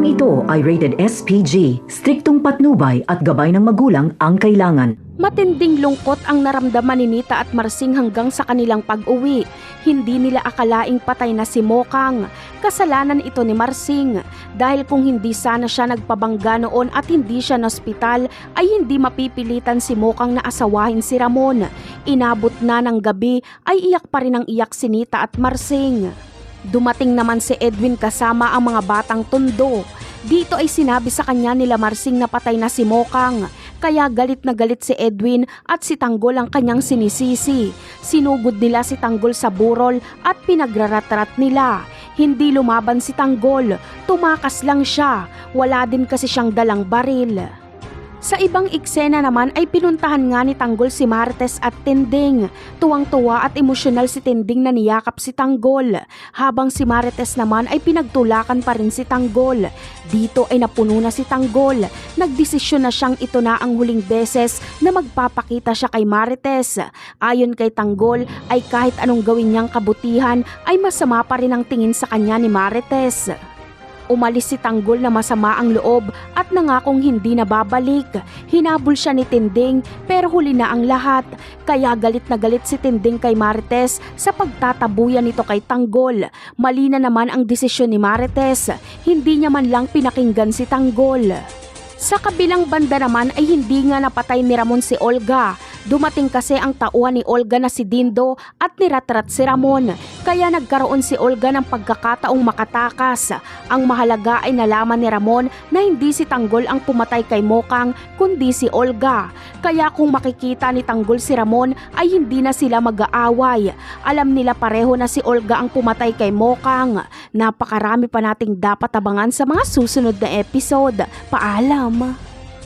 Programang ito ay rated SPG, striktong patnubay at gabay ng magulang ang kailangan. Matinding lungkot ang naramdaman ni Nita at Marsing hanggang sa kanilang pag-uwi. Hindi nila akalaing patay na si Mokang. Kasalanan ito ni Marsing dahil kung hindi sana siya nagpabangga noon at hindi siya na-ospital ay hindi mapipilitan si Mokang na asawahin si Ramon. Inabot na ng gabi ay iyak pa rin ang iyak si Nita at Marsing. Dumating naman si Edwin kasama ang mga batang tondo. Dito ay sinabi sa kanya nila Marsing na patay na si Mokang. Kaya galit na galit si Edwin at si Tanggol ang kanyang sinisisi. Sinugod nila si Tanggol sa burol at pinagrarat-rat nila. Hindi lumaban si Tanggol, tumakas lang siya. Wala din kasi siyang dalang baril. Sa ibang eksena naman ay pinuntahan nga ni Tanggol si Marites at Tinding. Tuwang-tuwa at emosyonal si Tinding na niyakap si Tanggol, habang si Marites naman ay pinagtulakan pa rin si Tanggol. Dito ay napuno na si Tanggol. Nagdesisyon na siyang ito na ang huling beses na magpapakita siya kay Marites. Ayon kay Tanggol ay kahit anong gawin niyang kabutihan ay masama pa rin ang tingin sa kanya ni Marites. Umalis si Tanggol na masama ang loob at nangakong hindi na babalik. Hinabol siya ni Tinding pero huli na ang lahat. Kaya galit na galit si Tinding kay Marites sa pagtatabuyan nito kay Tanggol. Mali na naman ang desisyon ni Marites. Hindi niya man lang pinakinggan si Tanggol. Sa kabilang banda naman ay hindi nga napatay ni Ramon si Olga. Dumating kasi ang tauhan ni Olga na si Dindo at niratrat si Ramon. Kaya nagkaroon si Olga ng pagkakataong makatakas. Ang mahalaga ay nalaman ni Ramon na hindi si Tanggol ang pumatay kay Mokang kundi si Olga. Kaya kung makikita ni Tanggol si Ramon ay hindi na sila mag-aaway. Alam nila pareho na si Olga ang pumatay kay Mokang. Napakarami pa nating dapat abangan sa mga susunod na episode. Paalam!